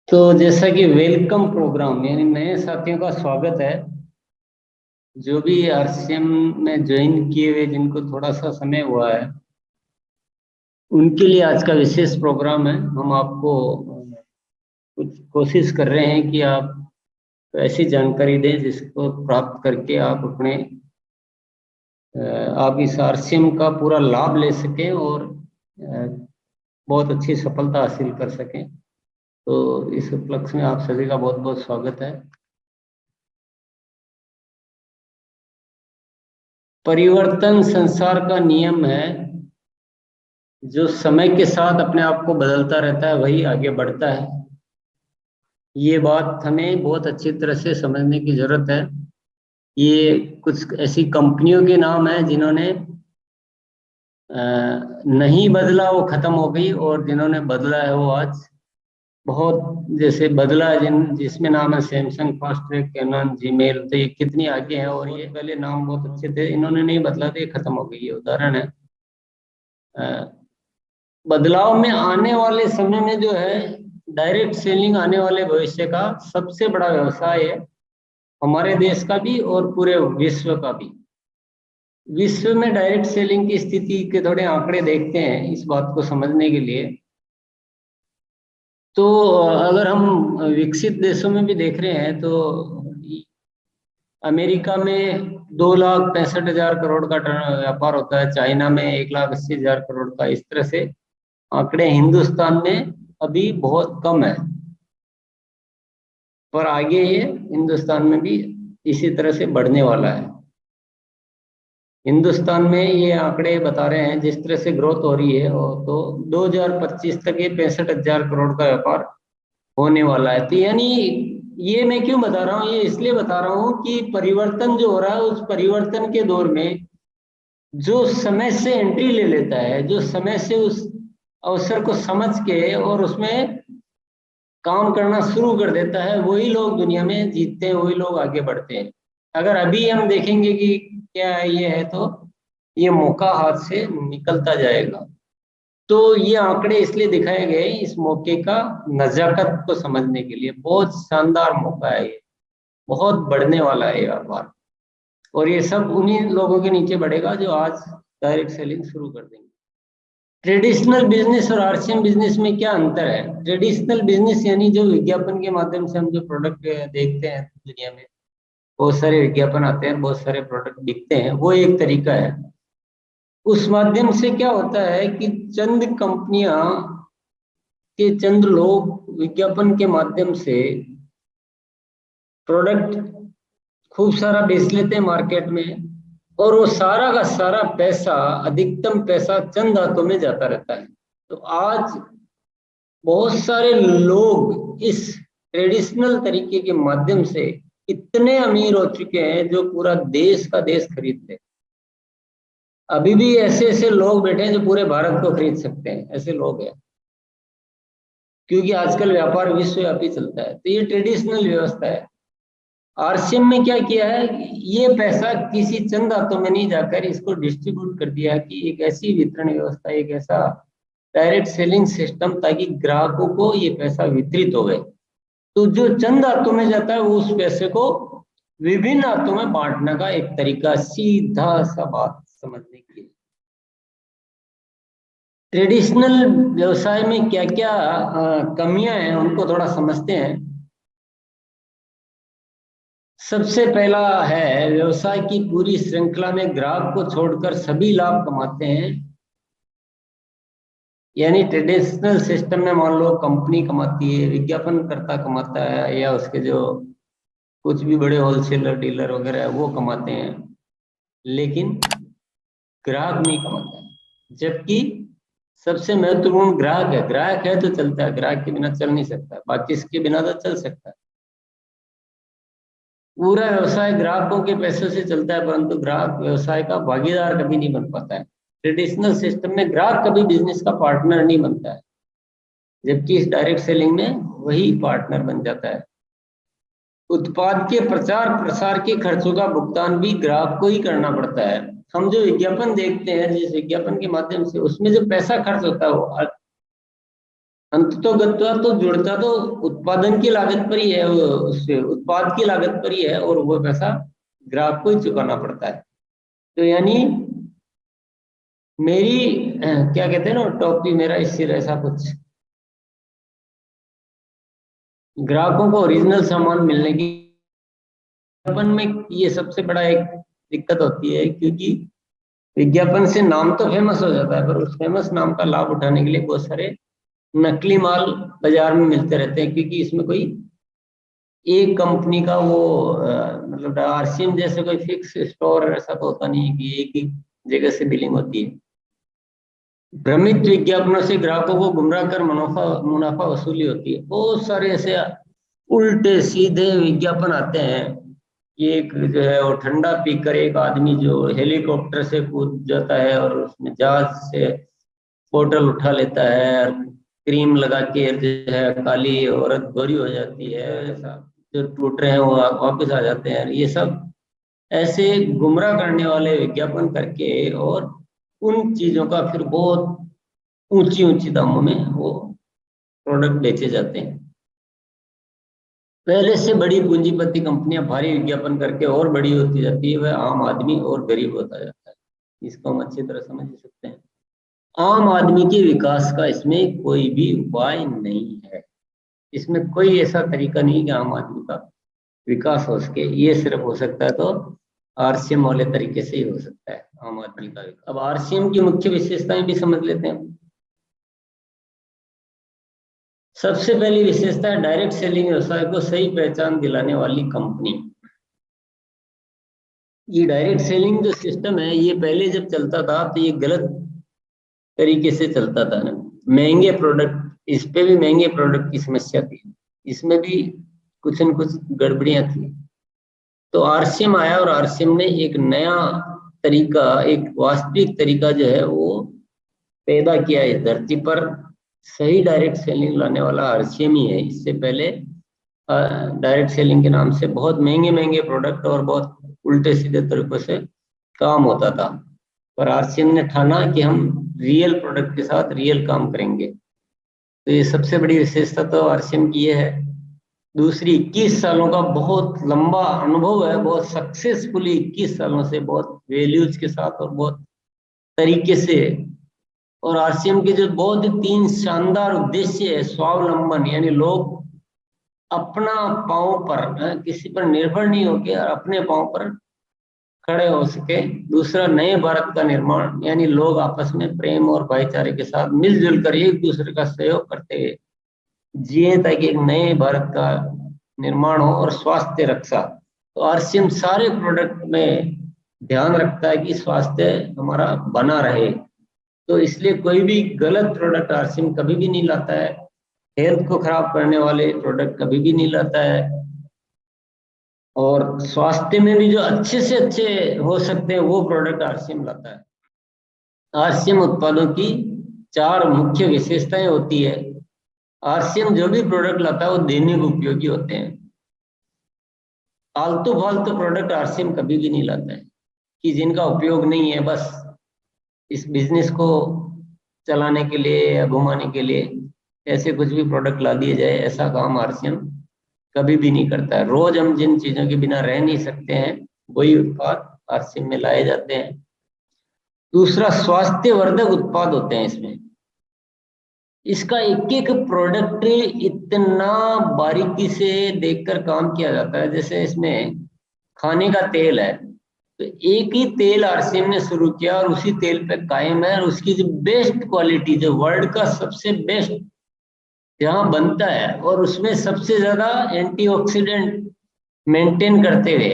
तो जैसा कि वेलकम प्रोग्राम यानी नए साथियों का स्वागत है। जो भी आरसीएम में ज्वाइन किए हुए जिनको थोड़ा सा समय हुआ है उनके लिए आज का विशेष प्रोग्राम है। हम आपको कुछ कोशिश कर रहे हैं कि आप ऐसी जानकारी दें जिसको प्राप्त करके आप अपने आप इस आरसीएम का पूरा लाभ ले सकें और बहुत अच्छी सफलता हासिल कर सकें। तो इस उपलक्ष्य में आप सभी का बहुत बहुत स्वागत है। परिवर्तन संसार का नियम है। जो समय के साथ अपने आप को बदलता रहता है वही आगे बढ़ता है। ये बात हमें बहुत अच्छी तरह से समझने की जरूरत है। ये कुछ ऐसी कंपनियों के नाम हैं जिन्होंने नहीं बदला वो खत्म हो गई, और जिन्होंने बदला है वो आज बहुत जैसे बदला है जिसमें नाम है सैमसंग, फास्ट्रैक, कैनन, जीमेल। तो ये कितनी आगे है, और ये पहले नाम बहुत अच्छे थे, इन्होंने नहीं बदला तो ये खत्म हो गई। ये उदाहरण है। बदलाव में आने वाले समय में जो है डायरेक्ट सेलिंग आने वाले भविष्य का सबसे बड़ा व्यवसाय है, हमारे देश का भी और पूरे विश्व का भी। विश्व में डायरेक्ट सेलिंग की स्थिति के थोड़े आंकड़े देखते हैं इस बात को समझने के लिए। तो अगर हम विकसित देशों में भी देख रहे हैं तो अमेरिका में 2,65,000 करोड़ का व्यापार होता है, चाइना में 1,80,000 करोड़ का। इस तरह से आंकड़े हिंदुस्तान में अभी बहुत कम है, पर आगे ये हिंदुस्तान में भी इसी तरह से बढ़ने वाला है। हिंदुस्तान में ये आंकड़े बता रहे हैं जिस तरह से ग्रोथ हो रही है, और तो 2025 तक ये 65,000 करोड़ का व्यापार होने वाला है। तो यानी ये मैं क्यों बता रहा हूँ, ये इसलिए बता रहा हूँ कि परिवर्तन जो हो रहा है उस परिवर्तन के दौर में जो समय से एंट्री ले लेता है, जो समय से उस अवसर को समझ के और उसमें काम करना शुरू कर देता है, वही लोग दुनिया में जीतते हैं, वही लोग आगे बढ़ते हैं। अगर अभी हम देखेंगे कि क्या ये है तो ये मौका हाथ से निकलता जाएगा। तो ये आंकड़े इसलिए दिखाए गए इस मौके का नजाकत को समझने के लिए। बहुत शानदार मौका है ये, बहुत बढ़ने वाला है ये व्यापार, और ये सब उन्हीं लोगों के नीचे बढ़ेगा जो आज डायरेक्ट सेलिंग शुरू कर देंगे। ट्रेडिशनल बिजनेस और आरसीएम बिजनेस में क्या अंतर है? ट्रेडिशनल बिजनेस यानी जो विज्ञापन के माध्यम से हम जो प्रोडक्ट देखते हैं दुनिया में, बहुत सारे विज्ञापन आते हैं, बहुत सारे प्रोडक्ट बिकते हैं, वो एक तरीका है। उस माध्यम से क्या होता है कि चंद कंपनियां के चंद लोग विज्ञापन के माध्यम से प्रोडक्ट खूब सारा बेच लेते हैं मार्केट में, और वो सारा का सारा पैसा, अधिकतम पैसा चंद हाथों में जाता रहता है। तो आज बहुत सारे लोग इस ट्रेडिशनल तरीके के माध्यम से इतने अमीर हो चुके हैं जो पूरा देश का देश खरीदते हैं। अभी भी ऐसे ऐसे लोग बैठे हैं जो पूरे भारत को खरीद सकते हैं, ऐसे लोग हैं, क्योंकि आजकल व्यापार विश्वव्यापी चलता है। तो ये ट्रेडिशनल व्यवस्था है। आरसीएम में क्या किया है, ये पैसा किसी चंद हाथों में नहीं जाकर इसको डिस्ट्रीब्यूट कर दिया कि एक ऐसी वितरण व्यवस्था, एक ऐसा डायरेक्ट सेलिंग सिस्टम, ताकि ग्राहकों को ये पैसा वितरित हो गए। तो जो चंद हाथों में जाता है वो उस पैसे को विभिन्न हाथों में बांटने का एक तरीका, सीधा सा बात समझने के लिए। ट्रेडिशनल व्यवसाय में क्या क्या कमियां हैं उनको थोड़ा समझते हैं। सबसे पहला है, व्यवसाय की पूरी श्रृंखला में ग्राहक को छोड़कर सभी लाभ कमाते हैं। यानी ट्रेडिशनल सिस्टम में मान लो कंपनी कमाती है, विज्ञापन करता कमाता है, या उसके जो कुछ भी बड़े होलसेलर डीलर वगैरह है वो कमाते हैं, लेकिन ग्राहक नहीं कमाता है। जबकि सबसे महत्वपूर्ण ग्राहक है। ग्राहक है तो चलता है, ग्राहक के बिना चल नहीं सकता, बाकी इसके बिना तो चल सकता है। पूरा व्यवसाय ग्राहकों के पैसों से चलता है, परंतु ग्राहक व्यवसाय का भागीदार कभी नहीं बन पाता है। ट्रेडिशनल सिस्टम में ग्राहक कभी बिजनेस का पार्टनर नहीं बनता है, जबकि इस डायरेक्ट सेलिंग में वही पार्टनर बन जाता है। उत्पाद के प्रचार प्रसार के खर्चों का भुगतान भी ग्राहक को ही करना पड़ता है। हम जो विज्ञापन देखते हैं, जिस विज्ञापन के माध्यम से उसमें जो पैसा खर्च होता है वो अंततः गत्वा तो जुड़ता तो उत्पादन की लागत पर ही है, उससे उत्पाद की लागत पर ही है, और वो पैसा ग्राहक को ही चुकाना पड़ता है। तो यानी मेरी क्या कहते हैं ना, टॉपिक मेरा इस सिर ऐसा कुछ, ग्राहकों को ओरिजिनल सामान मिलने की विज्ञापन में ये सबसे बड़ा एक दिक्कत होती है, क्योंकि विज्ञापन से नाम तो फेमस हो जाता है, पर उस फेमस नाम का लाभ उठाने के लिए बहुत सारे नकली माल बाजार में मिलते रहते हैं, क्योंकि इसमें कोई एक कंपनी का वो मतलब आरसीएम जैसे कोई फिक्स स्टोर ऐसा तो होता नहीं है कि एक ही जगह से बिलिंग होती है। भ्रमित विज्ञापनों से ग्राहकों को गुमराह कर मुनाफा वसूली होती है। बहुत सारे ऐसे उल्टे सीधे विज्ञापन आते हैं। ये एक जो है वो ठंडा पीकर एक आदमी जो हेलीकॉप्टर से कूद जाता है और उसमें जहाज से बोतल उठा लेता है, और क्रीम लगा के जो है काली औरत गोरी हो जाती है, ऐसा जो टूट रहे हैं वो वापस आ जाते हैं। ये सब ऐसे गुमराह करने वाले विज्ञापन करके और उन चीजों का फिर बहुत ऊंची ऊंची दामों में वो प्रोडक्ट बेचे जाते हैं। पहले से बड़ी पूंजीपति कंपनियां भारी विज्ञापन करके और बड़ी होती जाती है, वह आम आदमी और गरीब होता जाता है। इसको हम अच्छी तरह समझ सकते हैं। आम आदमी के विकास का इसमें कोई भी उपाय नहीं है। इसमें कोई ऐसा तरीका नहीं कि आम आदमी का विकास हो सके। ये सिर्फ हो सकता है तो आरसीएम वाले तरीके से ही हो सकता है आम आदमी का विकास। अब आरसीएम की मुख्य विशेषताएं भी समझ लेते हैं। सबसे पहली विशेषता है डायरेक्ट सेलिंग व्यवसाय को सही पहचान दिलाने वाली कंपनी। ये डायरेक्ट सेलिंग जो सिस्टम है, ये पहले जब चलता था तो ये गलत तरीके से चलता था ना। महंगे प्रोडक्ट, इस पे भी महंगे प्रोडक्ट की समस्या थी, इसमें भी कुछ न कुछ गड़बड़ियां थी। तो आरसीएम आया और आरसीएम ने एक नया तरीका, एक वास्तविक तरीका जो है वो पैदा किया इस धरती पर। सही डायरेक्ट सेलिंग लाने वाला आरसीएम ही है। इससे पहले डायरेक्ट सेलिंग के नाम से बहुत महंगे महंगे प्रोडक्ट और बहुत उल्टे सीधे तरीकों से काम होता था, पर आरसीएम ने ठाना कि हम रियल प्रोडक्ट के साथ रियल काम करेंगे। तो ये सबसे बड़ी विशेषता तो आरसीएम की ये है। दूसरी, 21 सालों का बहुत लंबा अनुभव है, बहुत सक्सेसफुली 21 सालों से बहुत वैल्यूज के साथ और बहुत तरीके से। और आरसीएम के जो बहुत ही 3 शानदार उद्देश्य है, स्वावलंबन यानी लोग अपना पांव पर, किसी पर निर्भर नहीं होके और अपने पांव पर खड़े हो सके। दूसरा, नए भारत का निर्माण यानी लोग आपस में प्रेम और भाईचारे के साथ मिलजुल कर एक दूसरे का सहयोग करते हुए जिए, ताकि एक नए भारत का निर्माण हो। और स्वास्थ्य रक्षा, तो आरसीएम सारे प्रोडक्ट में ध्यान रखता है कि स्वास्थ्य हमारा बना रहे। तो इसलिए कोई भी गलत प्रोडक्ट आरसीएम कभी भी नहीं लाता है। हेल्थ को खराब करने वाले प्रोडक्ट कभी भी नहीं लाता है। और स्वास्थ्य में भी जो अच्छे से अच्छे हो सकते हैं वो प्रोडक्ट आरसीएम लाता है। आरसीएम उत्पादों की 4 मुख्य विशेषताएं होती है। आरसीएम जो भी प्रोडक्ट लाता है वो दैनिक उपयोगी होते हैं। आलतू फालतू प्रोडक्ट आरसीएम कभी भी नहीं लाता है, कि जिनका उपयोग नहीं है, बस इस बिजनेस को चलाने के लिए या घुमाने के लिए ऐसे कुछ भी प्रोडक्ट ला दिए जाए, ऐसा काम आरसीएम कभी भी नहीं करता है। रोज हम जिन चीजों के बिना रह नहीं सकते हैं वही उत्पाद आरसीएम में लाए जाते हैं। दूसरा, स्वास्थ्य वर्धक उत्पाद होते हैं इसमें। इसका एक एक प्रोडक्ट इतना बारीकी से देखकर काम किया जाता है। जैसे इसमें खाने का तेल है, तो एक ही तेल आरसीएम ने शुरू किया और उसी तेल पे कायम है, और उसकी जो बेस्ट क्वालिटी, जो वर्ल्ड का सबसे बेस्ट जहां बनता है और उसमें सबसे ज्यादा एंटीऑक्सीडेंट मेंटेन करते हुए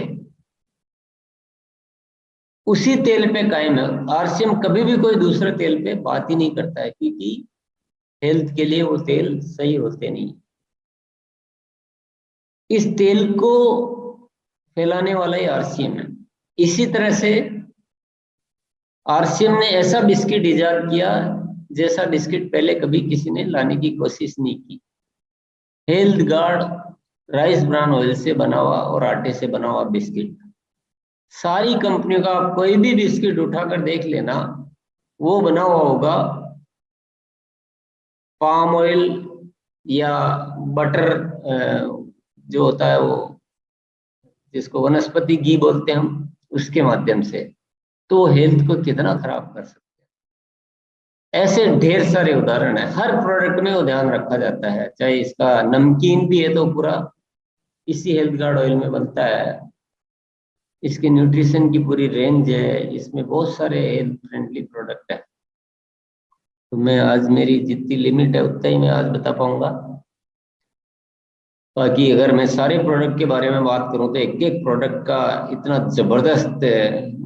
उसी तेल पे कायम है। आरसीएम कभी भी कोई दूसरे तेल पे बात ही नहीं करता है, क्योंकि हेल्थ के लिए वो तेल सही होते नहीं। इस तेल को फैलाने वाला ही आरसीएम है। इसी तरह से आरसीएम ने ऐसा बिस्किट इजाद किया जैसा बिस्किट पहले कभी किसी ने लाने की कोशिश नहीं की। Health guard rice bran oil से बना हुआ और आटे से बना हुआ बिस्किट। सारी कंपनियों का कोई भी बिस्किट उठाकर देख लेना, वो बना हुआ होगा पाम ऑयल या बटर जो होता है वो, जिसको वनस्पति घी बोलते हैं हम, उसके माध्यम से, तो हेल्थ को कितना खराब कर सकते हैं। ऐसे ढेर सारे उदाहरण है, हर प्रोडक्ट में वो ध्यान रखा जाता है। चाहे इसका नमकीन भी है तो पूरा इसी हेल्थ गार्ड ऑयल में बनता है, इसके न्यूट्रिशन की पूरी रेंज है, इसमें बहुत सारे हेल्थ फ्रेंडली प्रोडक्ट है। तो मैं आज, मेरी जितनी लिमिट है उतना ही मैं आज बता पाऊंगा। बाकी अगर मैं सारे प्रोडक्ट के बारे में बात करूं तो एक एक प्रोडक्ट का इतना जबरदस्त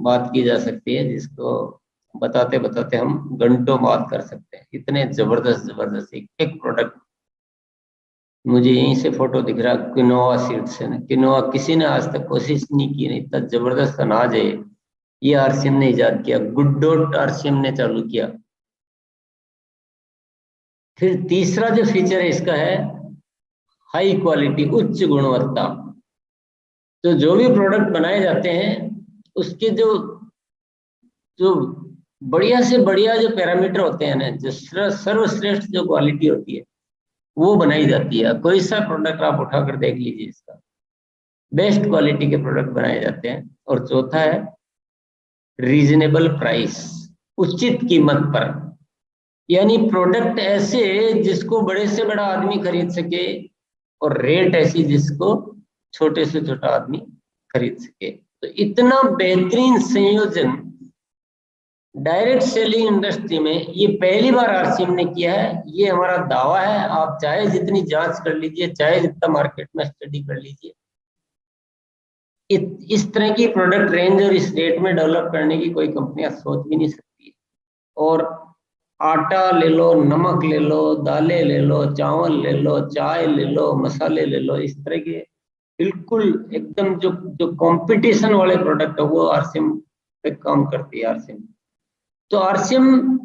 बात की जा सकती है, जिसको बताते बताते हम घंटों बात कर सकते हैं। इतने जबरदस्त जबरदस्त एक एक प्रोडक्ट। मुझे यहीं से फोटो दिख रहा, किनोवा सीड्स है ना, किनोवा किसी ने आज तक कोशिश नहीं की, नहीं, इतना जबरदस्त अनाज है ये आरसीएम ने इजाद किया, गुड डॉट आरसीएम ने चालू किया। फिर तीसरा जो फीचर है इसका है हाई क्वालिटी, उच्च गुणवत्ता। तो जो भी प्रोडक्ट बनाए जाते हैं उसके जो जो बढ़िया से बढ़िया जो पैरामीटर होते हैं ना, जो सर्वश्रेष्ठ जो क्वालिटी होती है वो बनाई जाती है। कोई सा प्रोडक्ट आप उठाकर देख लीजिए, इसका बेस्ट क्वालिटी के प्रोडक्ट बनाए जाते हैं। और चौथा है रीजनेबल प्राइस, उचित कीमत पर, यानी प्रोडक्ट ऐसे जिसको बड़े से बड़ा आदमी खरीद सके, और रेट ऐसी जिसको छोटे से छोटा आदमी खरीद सके। तो इतना बेहतरीन संयोजन डायरेक्ट सेलिंग इंडस्ट्री में ये पहली बार आरसीएम ने किया है। ये हमारा दावा है, आप चाहे जितनी जांच कर लीजिए, चाहे जितना मार्केट में स्टडी कर लीजिए, इस तरह की प्रोडक्ट रेंज और इस रेट में डेवलप करने की कोई कंपनियां सोच भी नहीं सकती। और आटा ले लो, नमक ले लो, दालें ले लो, चावल ले लो, चाय ले लो, मसाले ले लो, इस तरह के बिल्कुल एकदम जो जो कंपटीशन वाले प्रोडक्ट है वो आरसीएम पे काम करती है। आरसीएम तो आरसीएम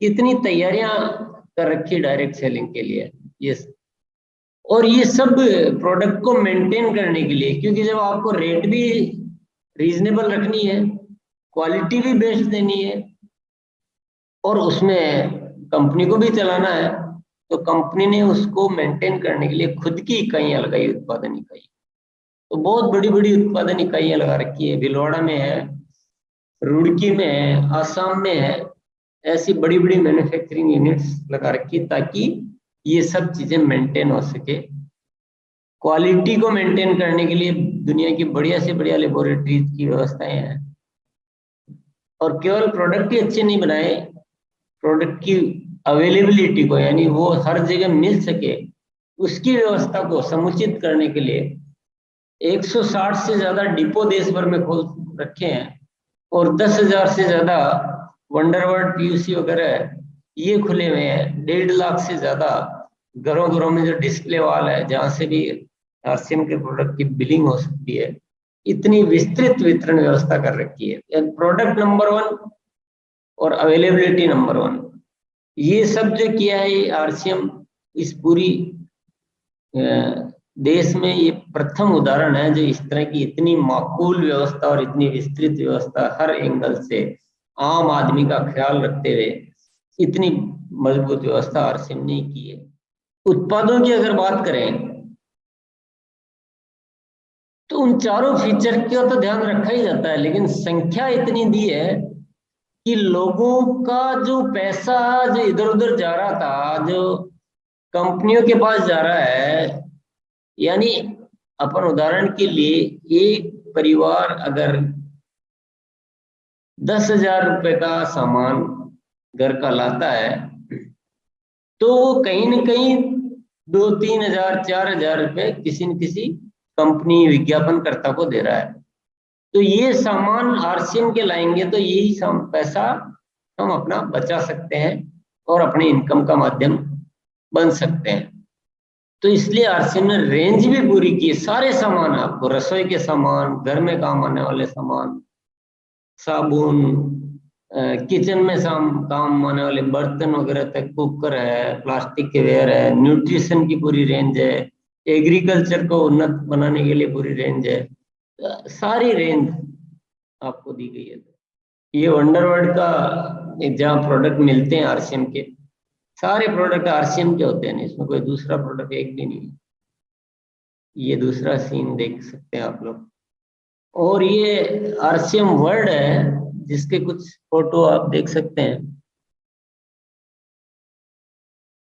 कितनी तैयारियां कर रखी डायरेक्ट सेलिंग के लिए, ये और ये सब प्रोडक्ट को मेंटेन करने के लिए, क्योंकि जब आपको रेट भी रीजनेबल रखनी है, क्वालिटी भी बेस्ट देनी है, और उसमें कंपनी को भी चलाना है, तो कंपनी ने उसको मेंटेन करने के लिए खुद की इकाइयां लगाई, उत्पादन इकाई। तो बहुत बड़ी बड़ी उत्पादन इकाइयां लगा रखी है, भीलवाड़ा में है, रुड़की में है, आसाम में है। ऐसी बड़ी बड़ी मैन्युफैक्चरिंग यूनिट्स लगा रखी ताकि ये सब चीजें मेंटेन हो सके। क्वालिटी को मेंटेन करने के लिए दुनिया की बढ़िया से बढ़िया लेबोरेटरीज की व्यवस्थाएं हैं। और केवल प्रोडक्ट ही अच्छे नहीं बनाए, प्रोडक्ट की अवेलेबिलिटी को, यानी वो हर जगह मिल सके, उसकी व्यवस्था को समुचित करने के लिए 160 से ज्यादा डिपो देश भर में खोल रखे हैं, और 10,000 से ज्यादा वंडरवर्ड पीयूसी वगैरह ये खुले हुए हैं। 1.5 लाख से ज्यादा घरों घरों में जो डिस्प्ले वाल है, जहां से भी आरसीएम के प्रोडक्ट की बिलिंग हो सकती है, इतनी विस्तृत वितरण व्यवस्था कर रखी है। प्रोडक्ट नंबर 1 और अवेलेबिलिटी नंबर 1, ये सब जो किया है ये आरसीएम, इस पूरी देश में ये प्रथम उदाहरण है जो इस तरह की इतनी माकूल व्यवस्था और इतनी विस्तृत व्यवस्था हर एंगल से आम आदमी का ख्याल रखते हुए इतनी मजबूत व्यवस्था आरसीएम ने की है। उत्पादों की अगर बात करें तो उन चारों फीचर का तो ध्यान रखा ही जाता है, लेकिन संख्या इतनी दी है कि लोगों का जो पैसा जो इधर उधर जा रहा था, जो कंपनियों के पास जा रहा है, यानी अपन उदाहरण के लिए एक परिवार अगर 10,000 रुपए का सामान घर का लाता है, तो वो कहीं न कहीं 2-3 हजार 4,000 रुपए किसी न किसी कंपनी विज्ञापनकर्ता को दे रहा है। तो ये सामान आरसीएम के लाएंगे तो यही पैसा हम अपना बचा सकते हैं और अपनी इनकम का माध्यम बन सकते हैं। तो इसलिए आरसीएम ने रेंज भी पूरी की है, सारे सामान, आपको रसोई के सामान, घर में काम आने वाले सामान, साबुन, किचन में काम आने वाले बर्तन वगैरह तक, कुकर है, प्लास्टिक के वेयर है, न्यूट्रिशन की पूरी रेंज है, एग्रीकल्चर को उन्नत बनाने के लिए पूरी रेंज है, सारी रेंज आपको दी गई है। ये वंडरवर्ड का जहाँ प्रोडक्ट मिलते हैं आरसीएम के, सारे प्रोडक्ट आरसीएम के होते हैं, इसमें कोई दूसरा प्रोडक्ट एक भी नहीं है। ये दूसरा सीन देख सकते हैं आप लोग। और ये आरसीएम वर्ड है जिसके कुछ फोटो आप देख सकते हैं।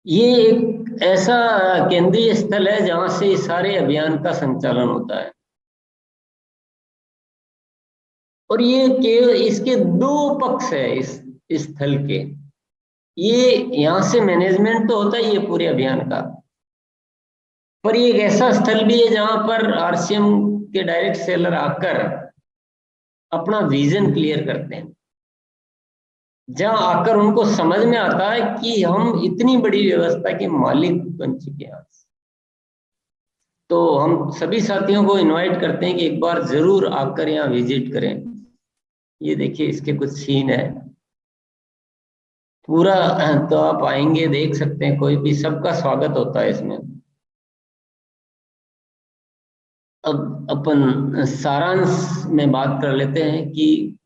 ये एक ऐसा केंद्रीय स्थल है जहां से सारे अभियान का संचालन होता है। और ये इसके दो पक्ष है इस स्थल के। ये यहाँ से मैनेजमेंट तो होता ही है पूरे अभियान का, पर ये एक ऐसा स्थल भी है जहां पर आरसीएम के डायरेक्ट सेलर आकर अपना विजन क्लियर करते हैं, जहां आकर उनको समझ में आता है कि हम इतनी बड़ी व्यवस्था के मालिक बन चुके हैं। तो हम सभी साथियों को इनवाइट करते हैं कि एक बार जरूर आकर यहाँ विजिट करें। ये देखिए इसके कुछ सीन है पूरा, तो आप आएंगे देख सकते हैं, कोई भी, सबका स्वागत होता है इसमें। अब अपन सारांश में बात कर लेते हैं कि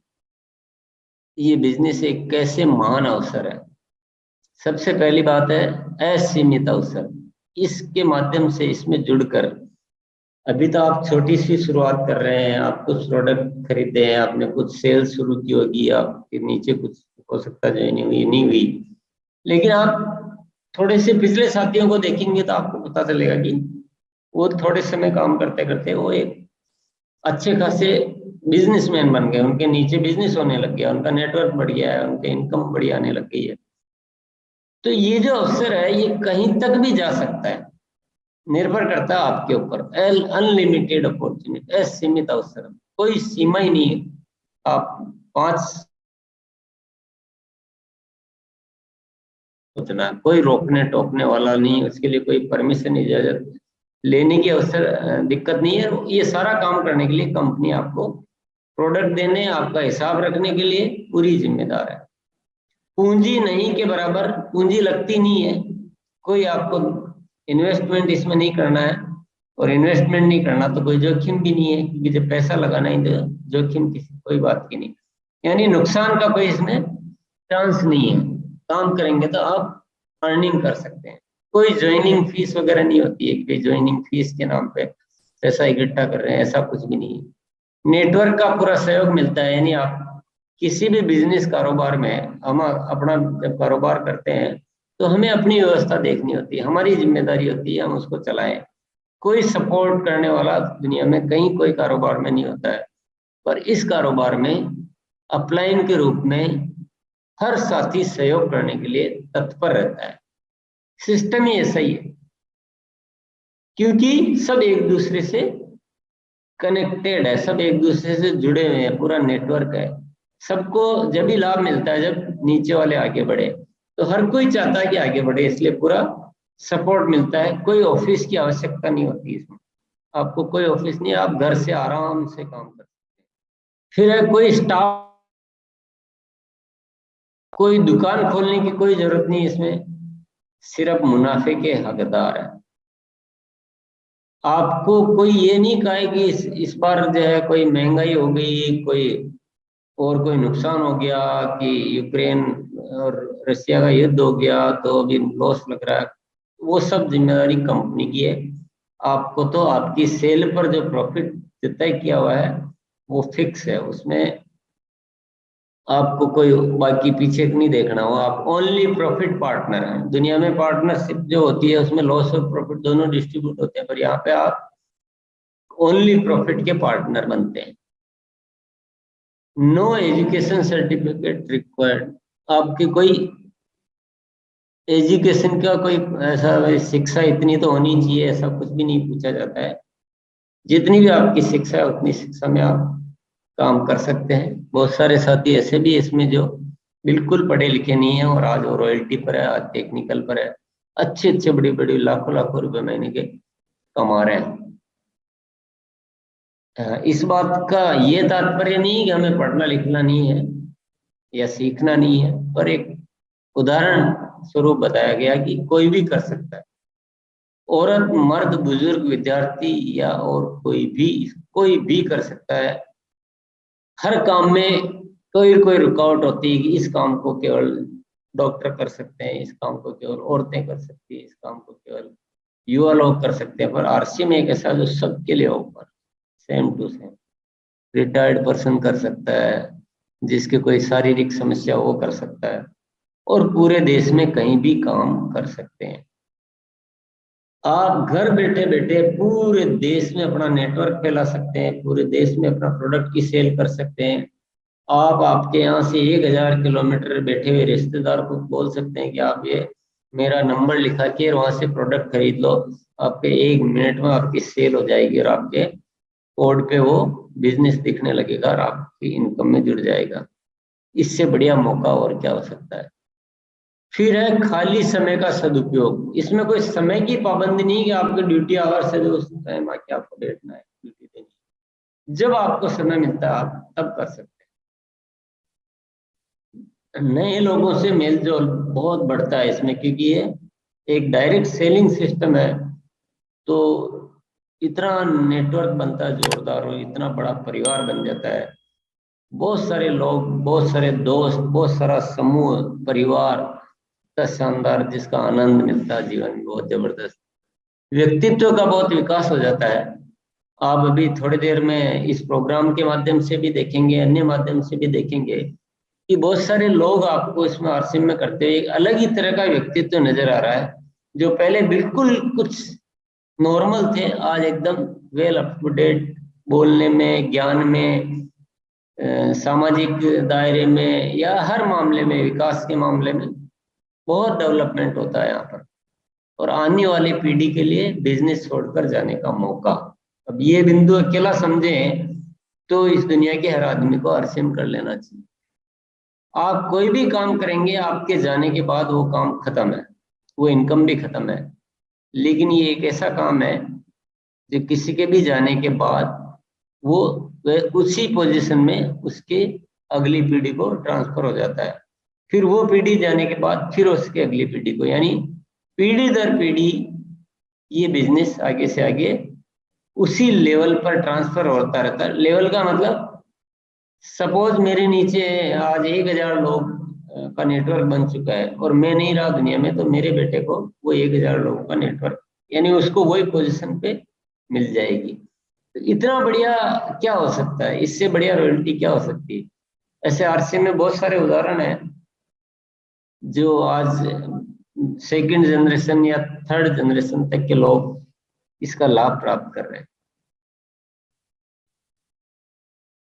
ये बिजनेस एक कैसे महान अवसर है। सबसे पहली बात है असीमित अवसर। इसके माध्यम से इसमें जुड़कर अभी तो आप छोटी सी शुरुआत कर रहे हैं, आप कुछ प्रोडक्ट खरीदे हैं, आपने कुछ सेल्स शुरू की होगी, आपके नीचे कुछ हो सकता है ज्वाइनिंग हुई नहीं हुई, लेकिन आप थोड़े से पिछले साथियों को देखेंगे तो आपको पता चलेगा कि वो थोड़े समय काम करते करते वो एक अच्छे खासे बिजनेसमैन बन गए, उनके नीचे बिजनेस होने लग गया, उनका नेटवर्क बढ़ गया है, उनके इनकम बढ़ी आने लग गई है। तो ये जो अवसर है ये कहीं तक भी जा सकता है, निर्भर करता है आपके ऊपर। अनलिमिटेड अपॉर्चुनिटी, असीमित अवसर, कोई सीमा ही नहीं है। आप 5 सोचना, कोई रोकने टोकने वाला नहीं, उसके लिए कोई परमिशन इजाजत लेने की अवसर दिक्कत नहीं है। ये सारा काम करने के लिए कंपनी आपको प्रोडक्ट देने, आपका हिसाब रखने के लिए पूरी जिम्मेदार है। पूंजी नहीं के बराबर, पूंजी लगती नहीं है, कोई आपको इन्वेस्टमेंट इसमें नहीं करना है, और इन्वेस्टमेंट नहीं करना तो कोई जोखिम भी नहीं है, क्योंकि जब पैसा लगाना ही तो जोखिम किसी कोई बात की नहीं, यानी नुकसान का कोई इसमें चांस नहीं है। काम करेंगे तो आप अर्निंग कर सकते हैं। कोई ज्वाइनिंग फीस वगैरह नहीं होती है कि ज्वाइनिंग फीस के नाम पे पैसा इकट्ठा कर रहे हैं, ऐसा कुछ भी नहीं है। नेटवर्क का पूरा सहयोग मिलता है, यानी आप किसी भी बिजनेस कारोबार में, हम अपना जब कारोबार करते हैं तो हमें अपनी व्यवस्था देखनी होती है, हमारी जिम्मेदारी होती है हम उसको चलाएं। कोई सपोर्ट करने वाला दुनिया में कहीं कोई कारोबार में नहीं होता है, पर इस कारोबार में अपलाइन के रूप में हर साथी सहयोग करने के लिए तत्पर रहता है। सिस्टम ही ऐसा ही है, क्योंकि सब एक दूसरे से कनेक्टेड है, सब एक दूसरे से जुड़े हुए हैं, पूरा नेटवर्क है। सबको जब भी लाभ मिलता है जब नीचे वाले आगे बढ़े, तो हर कोई चाहता है कि आगे बढ़े, इसलिए पूरा सपोर्ट मिलता है। कोई ऑफिस की आवश्यकता नहीं होती इसमें, आपको कोई ऑफिस नहीं, आप घर से आराम से काम कर सकते हैं। फिर है कोई स्टाफ, कोई दुकान खोलने की कोई जरूरत नहीं इसमें, सिर्फ मुनाफे के हकदार है। आपको कोई ये नहीं कहा है कि इस बार जो है कोई महंगाई हो गई, कोई और कोई नुकसान हो गया, कि यूक्रेन और रशिया का युद्ध हो गया तो अभी लॉस लग रहा है। वो सब जिम्मेदारी कंपनी की है। आपको तो आपकी सेल पर जो प्रॉफिट तय किया हुआ है वो फिक्स है, उसमें आपको कोई बाकी पीछे नहीं देखना हो। आप ओनली प्रॉफिट पार्टनर हैं। दुनिया में पार्टनरशिप जो होती है उसमें लॉस और प्रॉफिट दोनों डिस्ट्रीब्यूट होते हैं, पर यहाँ पे आप ओनली प्रॉफिट के पार्टनर बनते हैं। नो एजुकेशन सर्टिफिकेट रिक्वायर्ड, आपकी कोई एजुकेशन का कोई ऐसा शिक्षा इतनी तो होनी चाहिए ऐसा कुछ भी नहीं पूछा जाता है। जितनी भी आपकी शिक्षा है उतनी शिक्षा में आप काम कर सकते हैं। बहुत सारे साथी ऐसे भी इसमें जो बिल्कुल पढ़े लिखे नहीं है और आज वो रॉयल्टी पर है, आज टेक्निकल पर है, अच्छे अच्छे बड़ी बड़ी लाखों लाखों रुपए महीने के कमा रहे हैं। इस बात का ये तात्पर्य नहीं कि हमें पढ़ना लिखना नहीं है या सीखना नहीं है, पर एक उदाहरण स्वरूप बताया गया कि कोई भी कर सकता है। औरत, मर्द, बुजुर्ग, विद्यार्थी या और कोई भी कर सकता है। हर काम में कोई रुकावट होती है कि इस काम को केवल डॉक्टर कर सकते हैं इस काम को, केवल औरतें कर सकती है इस काम को, केवल युवा लोग कर सकते हैं। पर आरसीएम एक ऐसा जो सबके लिए ऊपर same to same, retired person कर सकता है, जिसके कोई शारीरिक समस्या वो कर सकता है, और पूरे देश में कहीं भी काम कर सकते हैं। आप घर बैठे बैठे पूरे देश में अपना नेटवर्क फैला सकते हैं, पूरे देश में अपना प्रोडक्ट की सेल कर सकते हैं। आप आपके यहाँ से 1000 किलोमीटर बैठे हुए रिश्तेदार को बोल सकते हैं कि आप ये मेरा नंबर लिखा के वहां से प्रोडक्ट खरीद लो, आपके 1 मिनट में आपकी सेल हो जाएगी और आपके कोड पे वो बिजनेस दिखने लगेगा और आपकी इनकम में जुड़ जाएगा। इससे बढ़िया मौका और क्या हो सकता है। फिर है खाली समय का सदुपयोग। इसमें कोई समय की पाबंदी नहीं कि आपके ड्यूटी आवर से जो टाइम आके आपको बैठना है, ड्यूटी देनी है। जब आपको समय मिलता है आप तब कर सकते हैं। नए लोगों से मेल जोल बहुत बढ़ता है इसमें, क्योंकि ये एक डायरेक्ट सेलिंग सिस्टम है। तो इतना नेटवर्क बनता है जोरदार और इतना बड़ा परिवार बन जाता है। बहुत सारे लोग, बहुत सारे दोस्त, बहुत सारा समूह परिवार का शानदार, जिसका आनंद मिलता है जीवन में, बहुत जबरदस्त। व्यक्तित्व का बहुत विकास हो जाता है। आप अभी थोड़ी देर में इस प्रोग्राम के माध्यम से भी देखेंगे, अन्य माध्यम से भी देखेंगे कि बहुत सारे लोग आपको इसमें आरसीएम में करते हुए एक अलग ही तरह का व्यक्तित्व नजर आ रहा है। जो पहले बिल्कुल कुछ नॉर्मल थे, आज एकदम वेल अप टू डेट, बोलने में, ज्ञान में, सामाजिक दायरे में, या हर मामले में, विकास के मामले में बहुत डेवलपमेंट होता है यहाँ पर। और आने वाली पीढ़ी के लिए बिजनेस छोड़कर जाने का मौका। अब ये बिंदु अकेला समझे तो इस दुनिया के हर आदमी को आरसीएम कर लेना चाहिए। आप कोई भी काम करेंगे, आपके जाने के बाद वो काम खत्म है, वो इनकम भी खत्म है। लेकिन ये एक ऐसा काम है जो किसी के भी जाने के बाद वो उसी पोजीशन में उसके अगली पीढ़ी को ट्रांसफर हो जाता है। फिर वो पीढ़ी जाने के बाद फिर उसके अगली पीढ़ी को, यानी पीढ़ी दर पीढ़ी ये बिजनेस आगे से आगे उसी लेवल पर ट्रांसफर होता रहता है। लेवल का मतलब, सपोज मेरे नीचे आज 1000 लोग का नेटवर्क बन चुका है और मैं नहीं रहा दुनिया में, तो मेरे बेटे को वो 1000 लोगों का नेटवर्क, यानी उसको वही पोजीशन पे मिल जाएगी। तो इतना बढ़िया क्या हो सकता है, इससे बढ़िया रॉयल्टी क्या हो सकती है। ऐसे आरसीएम में बहुत सारे उदाहरण हैं जो आज सेकंड जनरेशन या थर्ड जनरेशन तक के लोग इसका लाभ प्राप्त कर रहे हैं।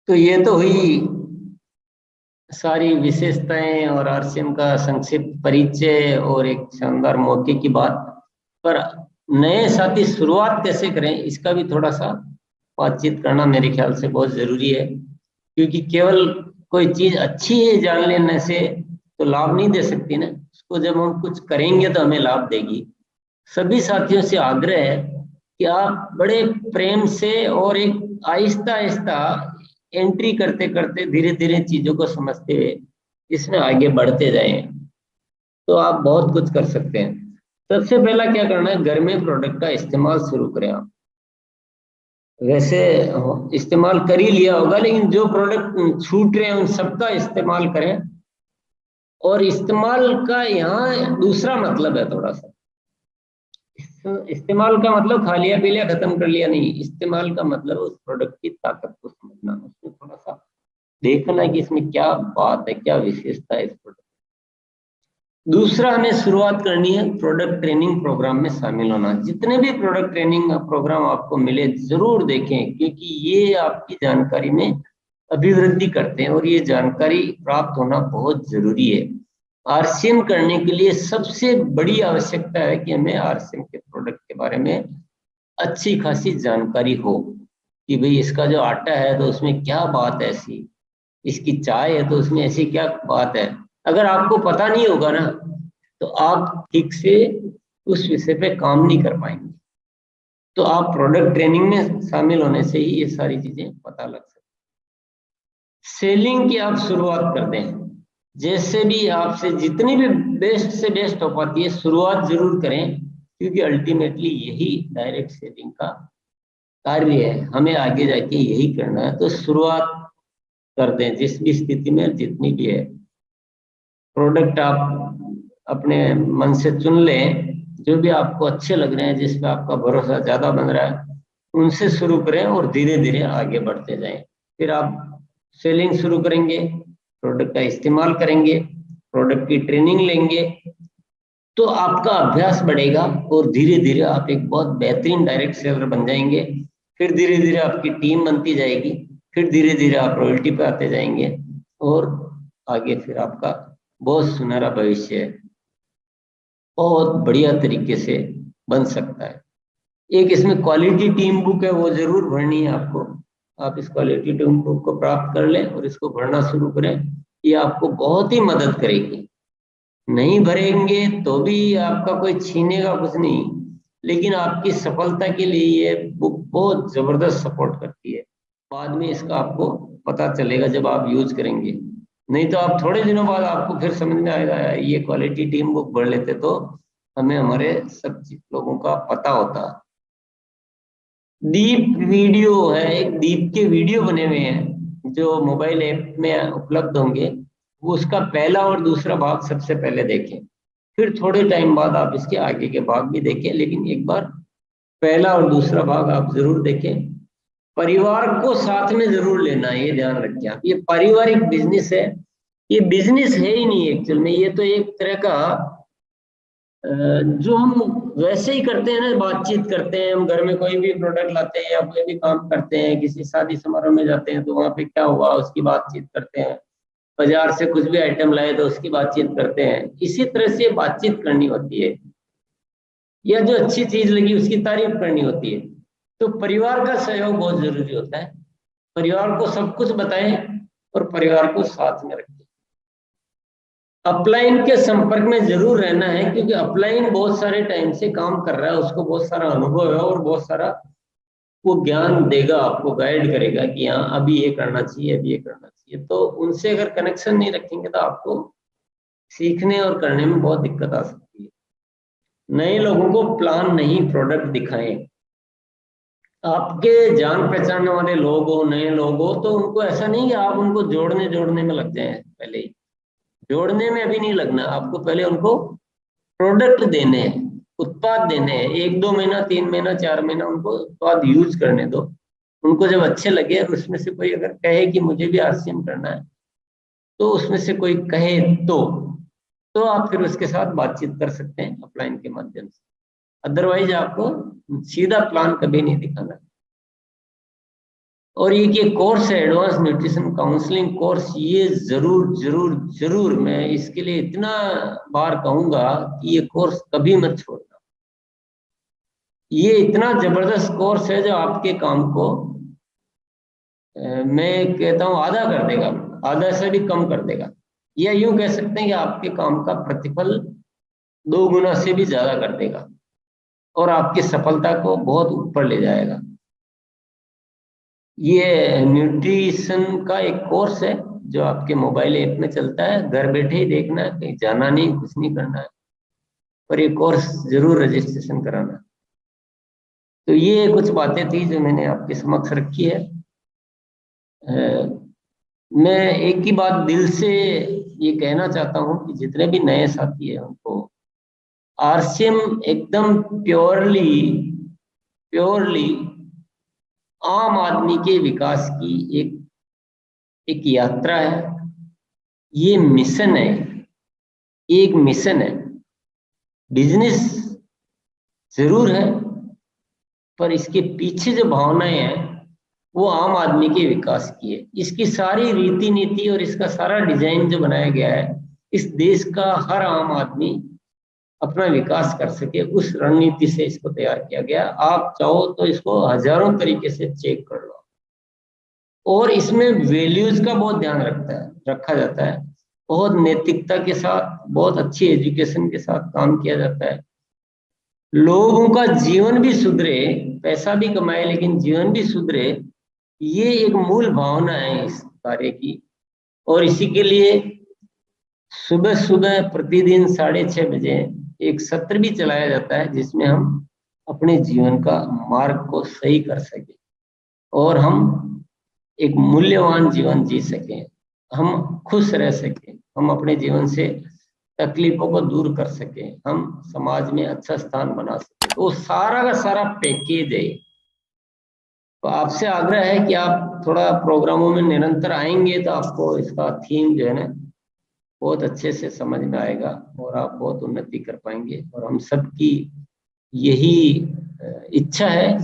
तो ये तो हुई सारी विशेषताएं और आरसीएम का संक्षिप्त परिचय और एक शानदार मौके की बात। पर नए साथी शुरुआत कैसे करें, इसका भी थोड़ा सा बातचीत करना मेरे ख्याल से बहुत जरूरी है। क्योंकि केवल कोई चीज अच्छी है जान लेने से तो लाभ नहीं दे सकती ना, उसको जब हम कुछ करेंगे तो हमें लाभ देगी। सभी साथियों से आग्रह है कि आप बड़े प्रेम से और एक आहिस्ता आहिस्ता एंट्री करते करते धीरे धीरे चीजों को समझते हुए इसमें आगे बढ़ते जाएं, तो आप बहुत कुछ कर सकते हैं। सबसे पहला क्या करना है, घर में प्रोडक्ट का इस्तेमाल शुरू करें आप। वैसे इस्तेमाल कर ही लिया होगा, लेकिन जो प्रोडक्ट छूट रहे हैं उन सबका इस्तेमाल करें। और इस्तेमाल का यहाँ दूसरा मतलब है थोड़ा सा। इस्तेमाल का मतलब खा लिया पी लिया खत्म कर लिया नहीं, इस्तेमाल का मतलब उस प्रोडक्ट की ताकत को समझना, उसमें थोड़ा सा देखना कि इसमें क्या बात है, क्या विशेषता है इस प्रोडक्ट। दूसरा, हमें शुरुआत करनी है प्रोडक्ट ट्रेनिंग प्रोग्राम में शामिल होना। जितने भी प्रोडक्ट ट्रेनिंग प्रोग्राम आपको मिले जरूर देखें, क्योंकि ये आपकी जानकारी में अभिवृद्धि करते हैं और ये जानकारी प्राप्त होना बहुत जरूरी है। आरसीएम करने के लिए सबसे बड़ी आवश्यकता है कि हमें आरसीएम के प्रोडक्ट के बारे में अच्छी खासी जानकारी हो कि भाई इसका जो आटा है तो उसमें क्या बात है ऐसी, इसकी चाय है तो उसमें ऐसी क्या बात है। अगर आपको पता नहीं होगा ना तो आप ठीक से उस विषय पे काम नहीं कर पाएंगे। तो आप प्रोडक्ट ट्रेनिंग में शामिल होने से ही ये सारी चीजें पता लग सकती। सेलिंग की आप शुरुआत कर दें, जैसे भी आपसे जितनी भी बेस्ट से बेस्ट हो पाती है शुरुआत जरूर करें, क्योंकि अल्टीमेटली यही डायरेक्ट सेलिंग का कार्य है, हमें आगे जाके यही करना है। तो शुरुआत कर दें जिस भी स्थिति में जितनी भी है। प्रोडक्ट आप अपने मन से चुन लें, जो भी आपको अच्छे लग रहे हैं, जिसमें आपका भरोसा ज्यादा बन रहा है, उनसे शुरू करें और धीरे धीरे आगे बढ़ते जाएं। फिर आप सेलिंग शुरू करेंगे, प्रोडक्ट का इस्तेमाल करेंगे, प्रोडक्ट की ट्रेनिंग लेंगे, तो आपका अभ्यास बढ़ेगा और धीरे धीरे आप एक बहुत बेहतरीन डायरेक्ट सेलर बन जाएंगे। फिर धीरे धीरे आपकी टीम बनती जाएगी, फिर धीरे धीरे आप रॉयल्टी पे आते जाएंगे और आगे फिर आपका बहुत सुनहरा भविष्य बहुत बढ़िया तरीके से बन सकता है। एक इसमें क्वालिटी टीम बुक है, वो जरूर भरनी है आपको। आप इस क्वालिटी टीम बुक को प्राप्त कर लें और इसको भरना शुरू करें। ये आपको बहुत ही मदद करेगी। नहीं भरेंगे तो भी आपका कोई छीनेगा कुछ नहीं, लेकिन आपकी सफलता के लिए ये बुक बहुत जबरदस्त सपोर्ट करती है। बाद में इसका आपको पता चलेगा जब आप यूज करेंगे, नहीं तो आप थोड़े दिनों बाद आपको फिर समझ में आएगा ये क्वालिटी टीम बुक भर लेते तो हमें हमारे सब लोगों का पता होता। दीप वीडियो है, एक दीप के वीडियो बने हुए हैं जो मोबाइल ऐप में उपलब्ध होंगे। वो उसका पहला और दूसरा भाग सबसे पहले देखें, फिर थोड़े टाइम बाद आप इसके आगे के भाग भी देखें, लेकिन एक बार पहला और दूसरा भाग आप जरूर देखें। परिवार को साथ में जरूर लेना है, ये ध्यान रखें आप। ये पारिवारिक बिजनेस है, ये बिजनेस है ही नहीं एक्चुअल में, ये तो एक तरह का जो हम वैसे ही करते हैं ना, बातचीत करते हैं हम, घर में कोई भी प्रोडक्ट लाते हैं या कोई भी काम करते हैं, किसी शादी समारोह में जाते हैं तो वहां पे क्या हुआ उसकी बातचीत करते हैं, बाजार से कुछ भी आइटम लाए तो उसकी बातचीत करते हैं। इसी तरह से बातचीत करनी होती है, या जो अच्छी चीज लगी उसकी तारीफ करनी होती है। तो परिवार का सहयोग बहुत जरूरी होता है। परिवार को सब कुछ बताएं और परिवार को साथ में रखें। अपलाइन के संपर्क में जरूर रहना है, क्योंकि अपलाइन बहुत सारे टाइम से काम कर रहा है, उसको बहुत सारा अनुभव है और बहुत सारा वो ज्ञान देगा, आपको गाइड करेगा कि हाँ अभी ये करना चाहिए, अभी ये करना चाहिए। तो उनसे अगर कनेक्शन नहीं रखेंगे तो आपको सीखने और करने में बहुत दिक्कत आ सकती है। नए लोगों को प्लान नहीं प्रोडक्ट दिखाएं। आपके जान पहचान वाले लोग हो, नए लोग हो, तो उनको ऐसा नहीं कि आप उनको जोड़ने में लग जाए। पहले ही जोड़ने में अभी नहीं लगना, आपको पहले उनको प्रोडक्ट देने हैं, उत्पाद देने हैं। 1-2 महीना, 3 महीना, 4 महीना उनको उत्पाद यूज करने दो। उनको जब अच्छे लगे और उसमें से कोई अगर कहे कि मुझे भी आरसीएम करना है, तो उसमें से कोई कहे तो आप फिर उसके साथ बातचीत कर सकते हैं अपलाइन के माध्यम से। अदरवाइज आपको सीधा प्लान कभी नहीं दिखाना। और ये कोर्स है एडवांस न्यूट्रिशन काउंसलिंग कोर्स, ये जरूर जरूर जरूर मैं इसके लिए इतना बार कहूंगा कि ये कोर्स कभी मत छोड़ना। ये इतना जबरदस्त कोर्स है जो आपके काम को मैं कहता हूँ आधा कर देगा, आधा से भी कम कर देगा, या यूं कह सकते हैं कि आपके काम का प्रतिफल 2 गुना से भी ज्यादा कर देगा और आपकी सफलता को बहुत ऊपर ले जाएगा। ये न्यूट्रिशन का एक कोर्स है जो आपके मोबाइल ऐप में चलता है, घर बैठे ही देखना है, कहीं जाना नहीं, कुछ नहीं करना है, पर ये कोर्स जरूर रजिस्ट्रेशन कराना। तो ये कुछ बातें थी जो मैंने आपके समक्ष रखी है। मैं एक ही बात दिल से ये कहना चाहता हूँ कि जितने भी नए साथी हैं उनको आरसीएम एकदम प्योरली आम आदमी के विकास की एक यात्रा है। ये मिशन है, एक मिशन है। बिजनेस जरूर है, पर इसके पीछे जो भावनाएं हैं वो आम आदमी के विकास की है। इसकी सारी रीति नीति और इसका सारा डिजाइन जो बनाया गया है, इस देश का हर आम आदमी अपना विकास कर सके, उस रणनीति से इसको तैयार किया गया। आप चाहो तो इसको हजारों तरीके से चेक कर लो। और इसमें वैल्यूज का बहुत ध्यान रखा जाता है। बहुत नैतिकता के साथ, बहुत अच्छी एजुकेशन के साथ काम किया जाता है। लोगों का जीवन भी सुधरे, पैसा भी कमाए लेकिन जीवन भी सुधरे, ये एक मूल भावना है इस कार्य की। और इसी के लिए सुबह सुबह प्रतिदिन 6:30 बजे एक सत्र भी चलाया जाता है, जिसमें हम अपने जीवन का मार्ग को सही कर सके और हम एक मूल्यवान जीवन जी सकें, हम खुश रह सकें, हम अपने जीवन से तकलीफों को दूर कर सके, हम समाज में अच्छा स्थान बना सके, तो सारा का सारा पैकेज है। तो आपसे आग्रह है कि आप थोड़ा प्रोग्रामों में निरंतर आएंगे तो आपको इसका थीम जो है ना बहुत अच्छे से समझ में आएगा और आप बहुत उन्नति कर पाएंगे। और हम सबकी यही इच्छा है